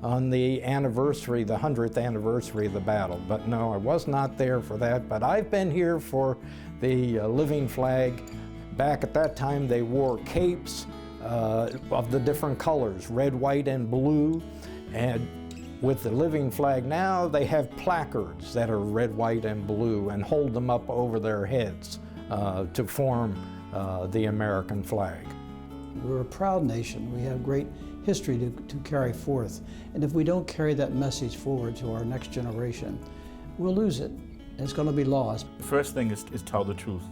on the anniversary, the 100th anniversary of the battle. But no, I was not there for that, but I've been here for the Living Flag. Back at that time, they wore capes of the different colors, red, white, and blue, and with the Living Flag now, they have placards that are red, white, and blue and hold them up over their heads to form the American flag. We're a proud nation. We have great history to carry forth. And if we don't carry that message forward to our next generation, we'll lose it. It's going to be lost. The first thing is tell the truth.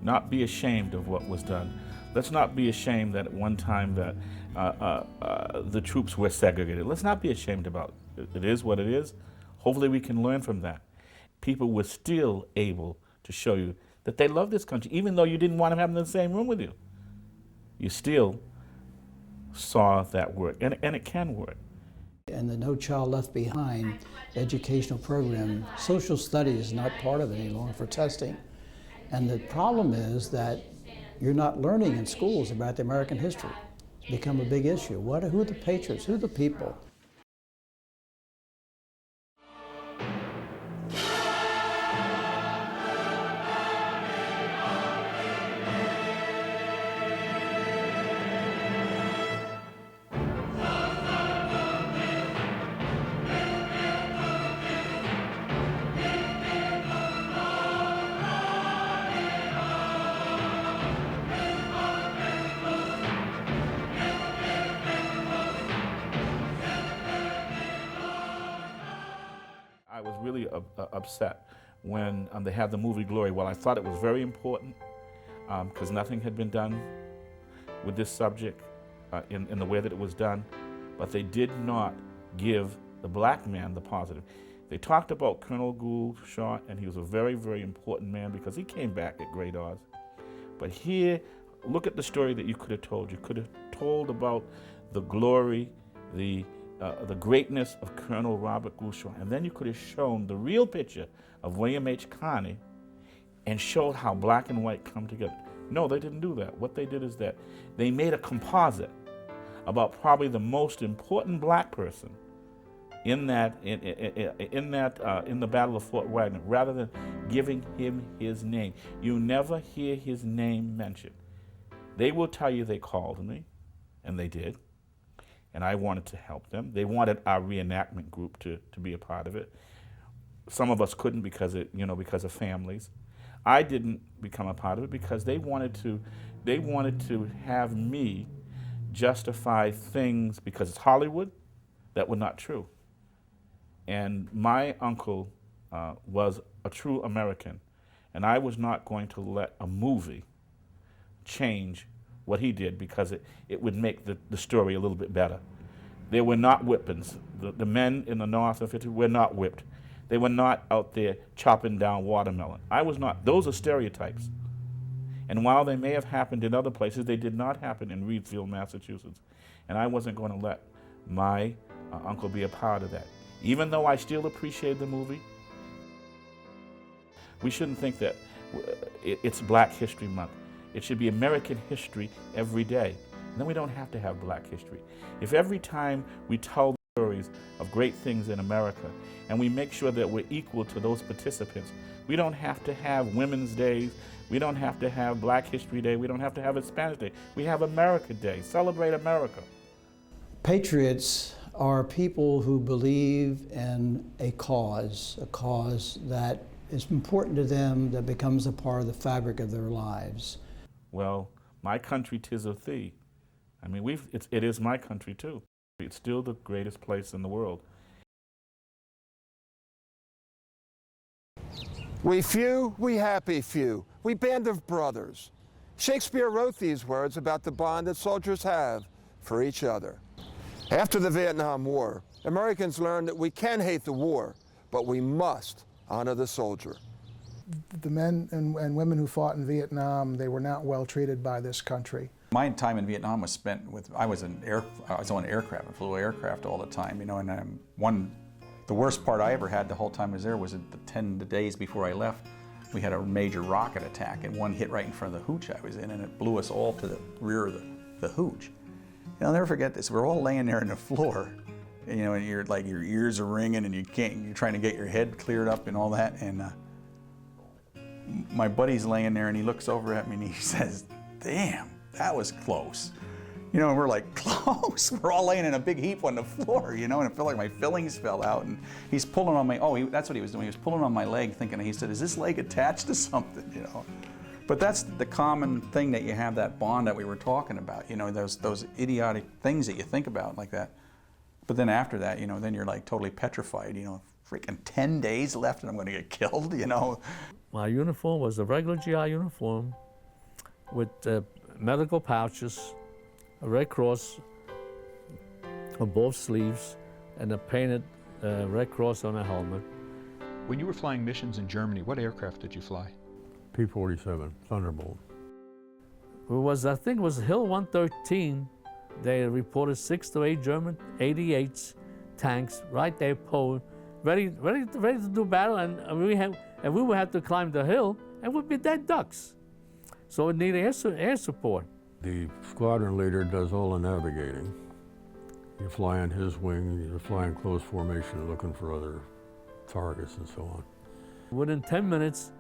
Not be ashamed of what was done. Let's not be ashamed that at one time that the troops were segregated. Let's not be ashamed about it. It is what it is. Hopefully we can learn from that. People were still able to show you that they love this country, even though you didn't want them having the same room with you. You still saw that work, and it can work. And the No Child Left Behind educational program, social studies is not part of it any longer for testing. And the problem is that you're not learning in schools about the American history. It's become a big issue. Who are the patriots? Who are the people? really upset when they had the movie Glory. Well, I thought it was very important because nothing had been done with this subject in the way that it was done, but they did not give the black man the positive. They talked about Colonel Gould Shaw, and he was a very, very important man because he came back at great odds. But here, look at the story that you could have told. You could have told about the glory, the greatness of Colonel Robert Gould Shaw, and then you could have shown the real picture of William H. Carney and showed how black and white come together. No, they didn't do that. What they did is that they made a composite about probably the most important black person in the Battle of Fort Wagner, rather than giving him his name. You never hear his name mentioned. They will tell you they called me, and they did, and I wanted to help them. They wanted our reenactment group to be a part of it. Some of us couldn't because of families. I didn't become a part of it because they wanted to have me justify things because it's Hollywood that were not true. And my uncle was a true American, and I was not going to let a movie change what he did because it would make the story a little bit better. There were not whippings. The men in the North of 50 were not whipped. They were not out there chopping down watermelon. I was not. Those are stereotypes. And while they may have happened in other places, they did not happen in Reedsville, Massachusetts. And I wasn't going to let my uncle be a part of that. Even though I still appreciate the movie, we shouldn't think that it's Black History Month. It should be American history every day. And then we don't have to have Black history. If every time we tell stories of great things in America and we make sure that we're equal to those participants, we don't have to have Women's Days, we don't have to have Black History Day, we don't have to have Hispanic Day. We have America Day. Celebrate America. Patriots are people who believe in a cause that is important to them, that becomes a part of the fabric of their lives. Well, my country 'tis of thee. I mean, it is my country too. It's still the greatest place in the world. We few, we happy few, we band of brothers. Shakespeare wrote these words about the bond that soldiers have for each other. After the Vietnam War, Americans learned that we can hate the war, but we must honor the soldier. The men and women who fought in Vietnam, they were not well treated by this country. My time in Vietnam was spent with, I was on aircraft, I flew aircraft all the time, and the worst part I ever had the whole time I was there was the 10 days before I left, we had a major rocket attack, and one hit right in front of the hooch I was in, and it blew us all to the rear of the hooch. And I'll never forget this. We're all laying there on the floor, and you're like, your ears are ringing, and you're trying to get your head cleared up and all that, and my buddy's laying there, and he looks over at me, and he says, "Damn, that was close." And we're like, close? We're all laying in a big heap on the floor, and it felt like my fillings fell out, and he's pulling on my, that's what he was doing. He was pulling on my leg, thinking, he said, "Is this leg attached to something?" But that's the common thing, that you have that bond that we were talking about, those idiotic things that you think about like that. But then after that, then you're like totally petrified, freaking 10 days left and I'm going to get killed, My uniform was a regular GI uniform with medical pouches, a Red Cross on both sleeves, and a painted Red Cross on a helmet. When you were flying missions in Germany, what aircraft did you fly? P-47, Thunderbolt. I think it was Hill 113. They reported 6 to 8 German 88s tanks right there, ready to do battle, and we would have to climb the hill, and we'd be dead ducks. So it needed air support. The squadron leader does all the navigating. You fly in his wing, you fly in close formation looking for other targets and so on. Within 10 minutes,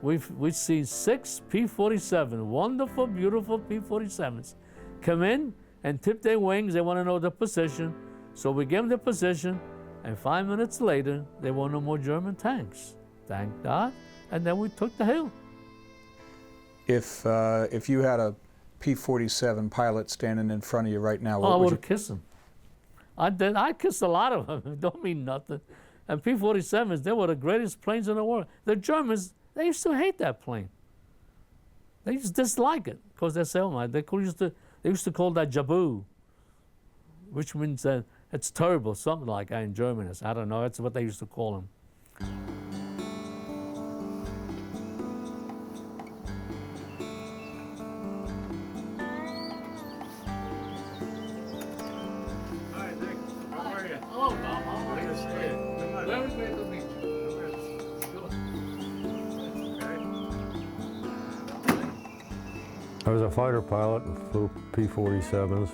we've seen 6 P-47, wonderful, beautiful P-47s, come in and tip their wings. They want to know the position. So we give them the position, and 5 minutes later, there were no more German tanks. Thank God. And then we took the hill. If you had a P-47 pilot standing in front of you right now, I would have kissed him. I did. I kissed a lot of them. It don't mean nothing. And P-47s, they were the greatest planes in the world. The Germans, they used to hate that plane. They used to dislike it because they say, oh my, they used to call that Jabu, which means that it's terrible, something like that in German. I don't know, that's what they used to call them. I was a fighter pilot and flew P-47s.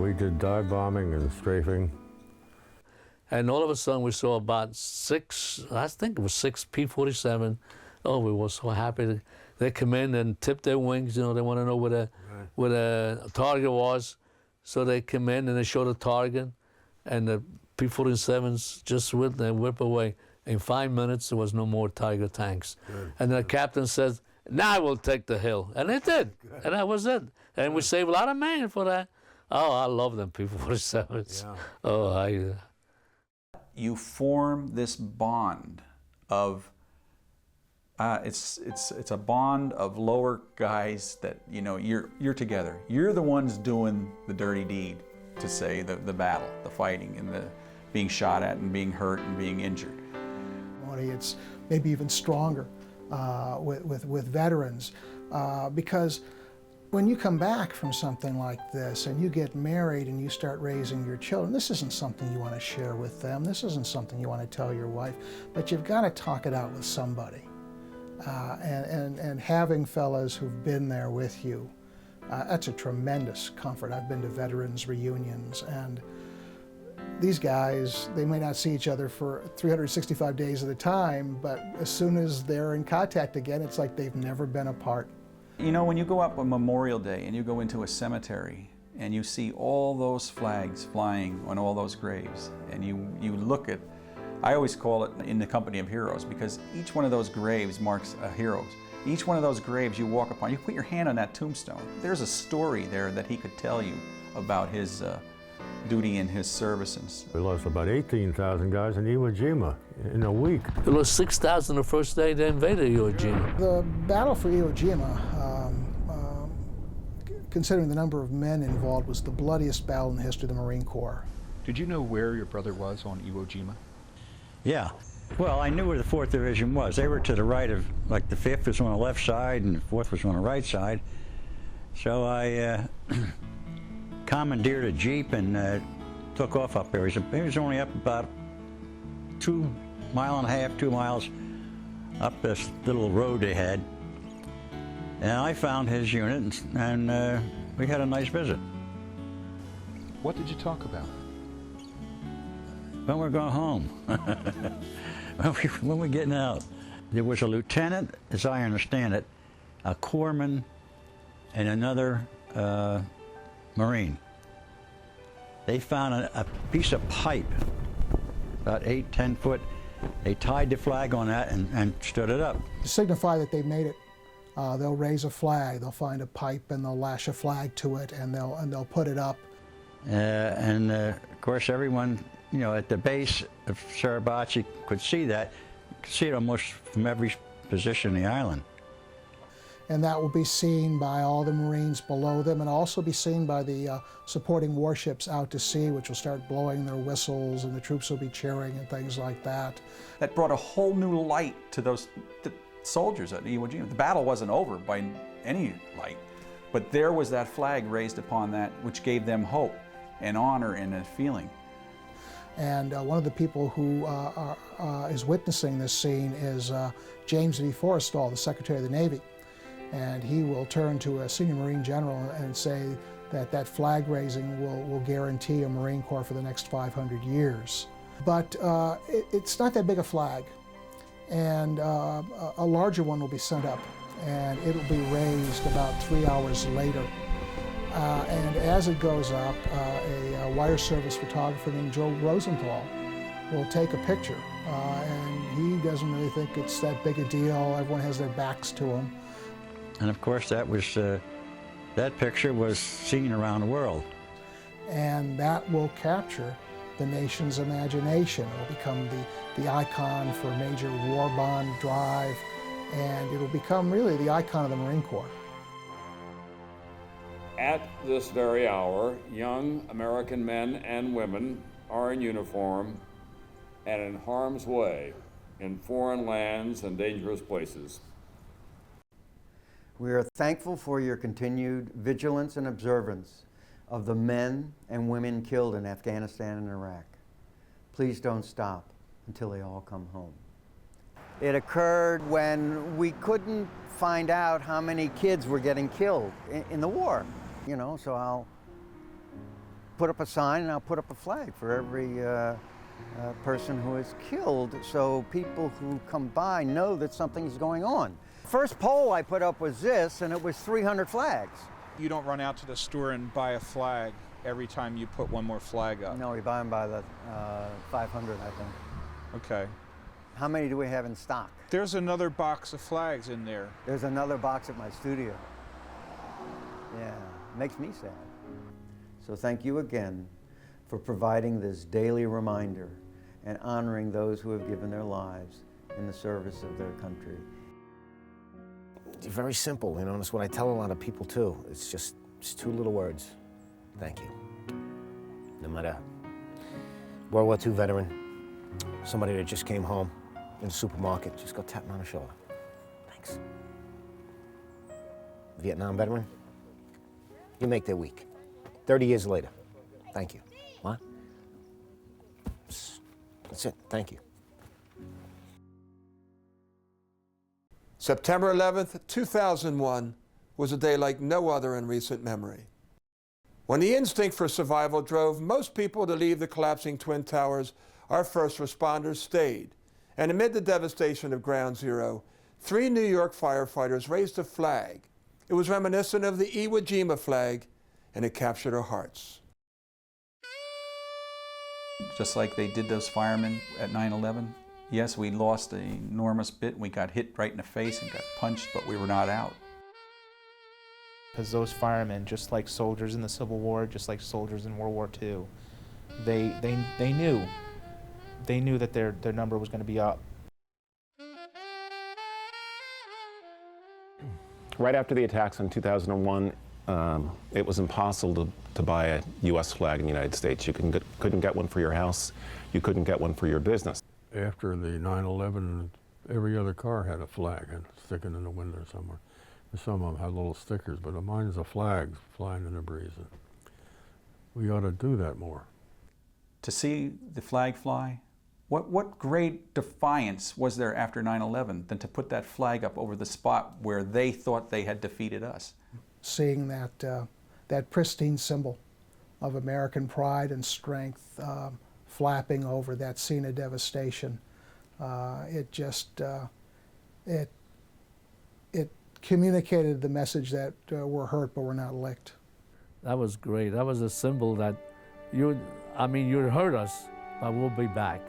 We did dive bombing and strafing. And all of a sudden we saw about six, I think it was 6 P-47. Oh, we were so happy. They come in and tip their wings, you know, they want to know where the target was. So they come in and they show the target, and the P-47s just whip away. In 5 minutes, there was no more Tiger tanks. Good. And the captain says, now we'll take the hill. And it did. Good. And that was it. And we saved a lot of money for that. Oh, I love them P-47s. Yeah. Oh, You form this bond of, it's a bond of lower guys that, you know, you're together. You're the ones doing the dirty deed, to say, the battle, the fighting, and the being shot at and being hurt and being injured. It's maybe even stronger with veterans, because when you come back from something like this and you get married and you start raising your children, this isn't something you want to share with them. This isn't something you want to tell your wife, but you've got to talk it out with somebody. And having fellas who've been there with you, that's a tremendous comfort. I've been to veterans reunions, and these guys, they may not see each other for 365 days at a time, but as soon as they're in contact again, it's like they've never been apart. You know, when you go up on Memorial Day and you go into a cemetery and you see all those flags flying on all those graves, and you look at, I always call it in the company of heroes, because each one of those graves marks a hero. Each one of those graves you walk upon, you put your hand on that tombstone. There's a story there that he could tell you about his duty and his services. We lost about 18,000 guys in Iwo Jima in a week. It was 6,000 the first day they invaded Iwo Jima. The battle for Iwo Jima, considering the number of men involved, was the bloodiest battle in the history of the Marine Corps. Did you know where your brother was on Iwo Jima? Yeah. Well, I knew where the 4th Division was. They were to the right of, like, the 5th was on the left side and the 4th was on the right side. So I commandeered a Jeep and took off up there. He was only up about 2.5 miles, 2 miles up this little road they had. And I found his unit, and we had a nice visit. What did you talk about? When we're going home. when we're getting out. There was a lieutenant, as I understand it, a corpsman, and another Marine. They found a piece of pipe, about 8-10 foot. They tied the flag on that and stood it up. To signify that they made it, they'll raise a flag, they'll find a pipe and they'll lash a flag to it, and they'll put it up. Of course, everyone, you know, at the base of Suribachi could see that. You could see it almost from every position in the island. And that will be seen by all the Marines below them, and also be seen by the supporting warships out to sea, which will start blowing their whistles, and the troops will be cheering and things like that. That brought a whole new light to those soldiers at Iwo Jima. The battle wasn't over by any light, but there was that flag raised upon that, which gave them hope and honor and a feeling. And one of the people who is witnessing this scene is James V. Forrestal, the Secretary of the Navy. And he will turn to a senior Marine general and say that that flag raising will guarantee a Marine Corps for the next 500 years. But it's not that big a flag, and a larger one will be sent up, and it will be raised about 3 hours later. And as it goes up, a wire service photographer named Joe Rosenthal will take a picture, and he doesn't really think it's that big a deal. Everyone has their backs to him. And of course, that picture was seen around the world. And that will capture the nation's imagination. It will become the icon for a major war bond drive, and it will become really the icon of the Marine Corps. At this very hour, young American men and women are in uniform and in harm's way in foreign lands and dangerous places. We are thankful for your continued vigilance and observance of the men and women killed in Afghanistan and Iraq. Please don't stop until they all come home. It occurred when we couldn't find out how many kids were getting killed in the war. You know, so I'll put up a sign and I'll put up a flag for every person who is killed, so people who come by know that something's going on. First poll I put up was this, and it was 300 flags. You don't run out to the store and buy a flag every time you put one more flag up? No, we buy them by the 500, I think. Okay. How many do we have in stock? There's another box of flags in there. There's another box at my studio. Yeah, makes me sad. So thank you again for providing this daily reminder and honoring those who have given their lives in the service of their country. It's very simple, you know, and it's what I tell a lot of people too. It's two little words. Thank you. No matter World War II veteran, somebody that just came home in the supermarket, just go tap them on the shoulder. Thanks. Vietnam veteran, you make their week. 30 years later, thank you. What? That's it, thank you. September 11th, 2001 was a day like no other in recent memory. When the instinct for survival drove most people to leave the collapsing Twin Towers, our first responders stayed. And amid the devastation of Ground Zero, 3 New York firefighters raised a flag. It was reminiscent of the Iwo Jima flag, and it captured our hearts. Just like they did those firemen at 9/11. Yes, we lost an enormous bit. We got hit right in the face and got punched, but we were not out. Because those firemen, just like soldiers in the Civil War, just like soldiers in World War II, they knew that their number was going to be up. Right after the attacks in 2001, it was impossible to buy a U.S. flag in the United States. You couldn't get one for your house. You couldn't get one for your business. After the 9/11, every other car had a flag and sticking in the window somewhere. And some of them had little stickers, but mine is a flag flying in the breeze. We ought to do that more. To see the flag fly, what great defiance was there after 9/11 than to put that flag up over the spot where they thought they had defeated us? Seeing that pristine symbol of American pride and strength flapping over that scene of devastation, it communicated the message that we're hurt but we're not licked. That was great. That was a symbol that you'd hurt us, but we'll be back.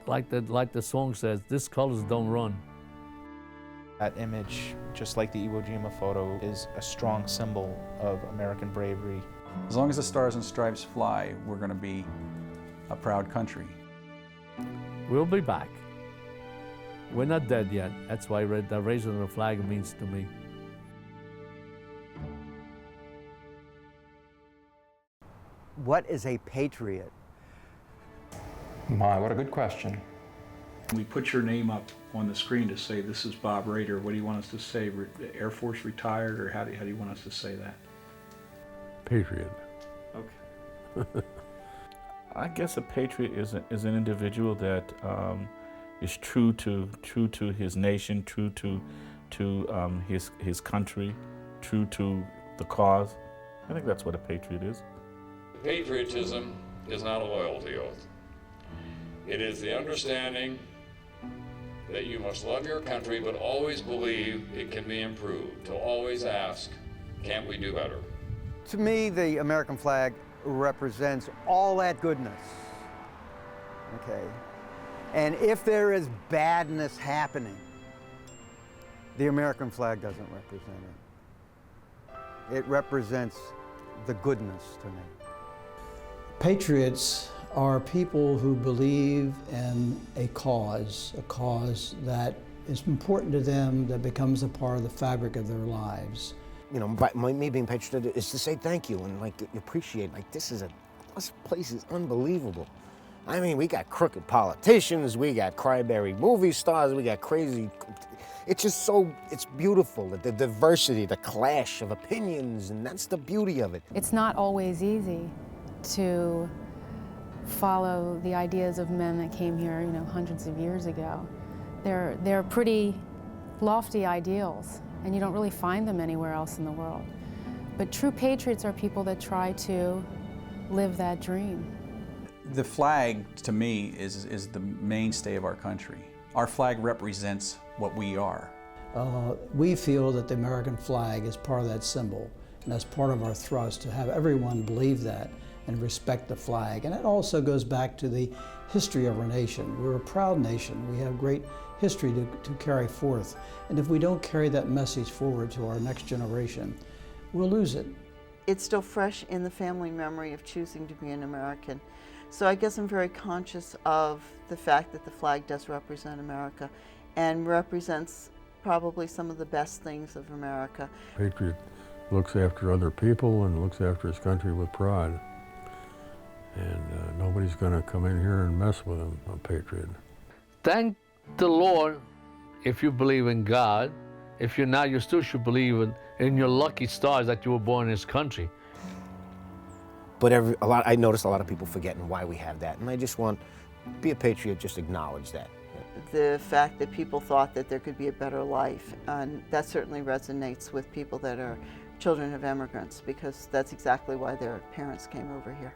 Like the song says, "These colors don't run." That image, just like the Iwo Jima photo, is a strong symbol of American bravery. As long as the Stars and Stripes fly, we're going to be a proud country. We'll be back. We're not dead yet. That's why the raising of the flag means to me. What is a patriot? My, what a good question. We put your name up on the screen to say, "This is Bob Rader." What do you want us to say? Air Force retired, or how do you want us to say that? Patriot. Okay. I guess a patriot is an individual that is true to his nation, true to his country, true to the cause. I think that's what a patriot is. Patriotism is not a loyalty oath. It is the understanding that you must love your country, but always believe it can be improved, to always ask, can't we do better? To me, the American flag represents all that goodness, okay? And if there is badness happening, the American flag doesn't represent it. It represents the goodness to me. Patriots are people who believe in a cause that is important to them, that becomes a part of the fabric of their lives. You know, by me being patriotic is to say thank you and like appreciate, like this place is unbelievable. I mean, we got crooked politicians, we got cryberry movie stars, we got crazy, it's just so, it's beautiful, the diversity, the clash of opinions, and that's the beauty of it. It's not always easy to follow the ideas of men that came here, you know, hundreds of years ago. They're pretty lofty ideals, and you don't really find them anywhere else in the world. But true patriots are people that try to live that dream. The flag, to me, is the mainstay of our country. Our flag represents what we are. We feel that the American flag is part of that symbol, and that's part of our thrust to have everyone believe that and respect the flag. And it also goes back to the history of our nation. We're a proud nation. We have great history to carry forth. And if we don't carry that message forward to our next generation, we'll lose it. It's still fresh in the family memory of choosing to be an American. So I guess I'm very conscious of the fact that the flag does represent America and represents probably some of the best things of America. Patriot looks after other people and looks after his country with pride. And nobody's going to come in here and mess with him, a patriot. Thank the Lord if you believe in God. If you're not, you still should believe in your lucky stars that you were born in this country. But I notice a lot of people forgetting why we have that, and I just want, be a patriot, just acknowledge that. The fact that people thought that there could be a better life, and that certainly resonates with people that are children of immigrants, because that's exactly why their parents came over here.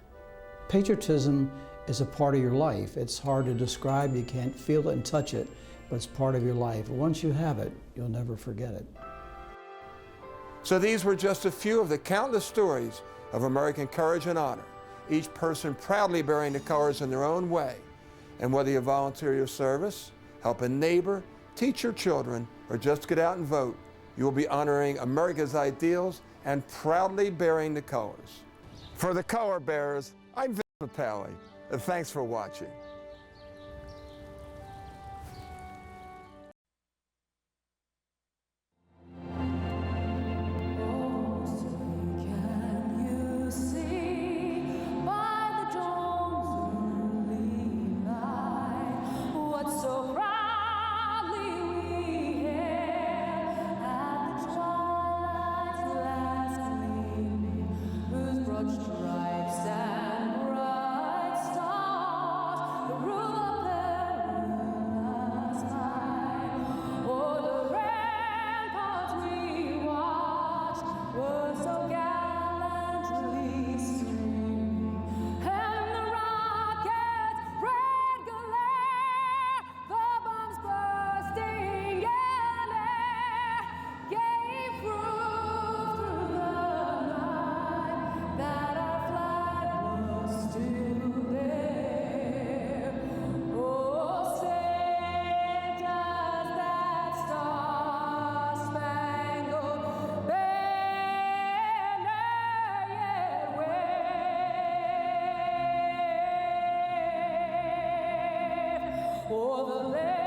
Patriotism is a part of your life. It's hard to describe, you can't feel it and touch it, but it's part of your life. Once you have it, you'll never forget it. So these were just a few of the countless stories of American courage and honor, each person proudly bearing the colors in their own way. And whether you volunteer your service, help a neighbor, teach your children, or just get out and vote, you will be honoring America's ideals and proudly bearing the colors. For the color bearers, I'm Vince Papali, and thanks for watching. For the land.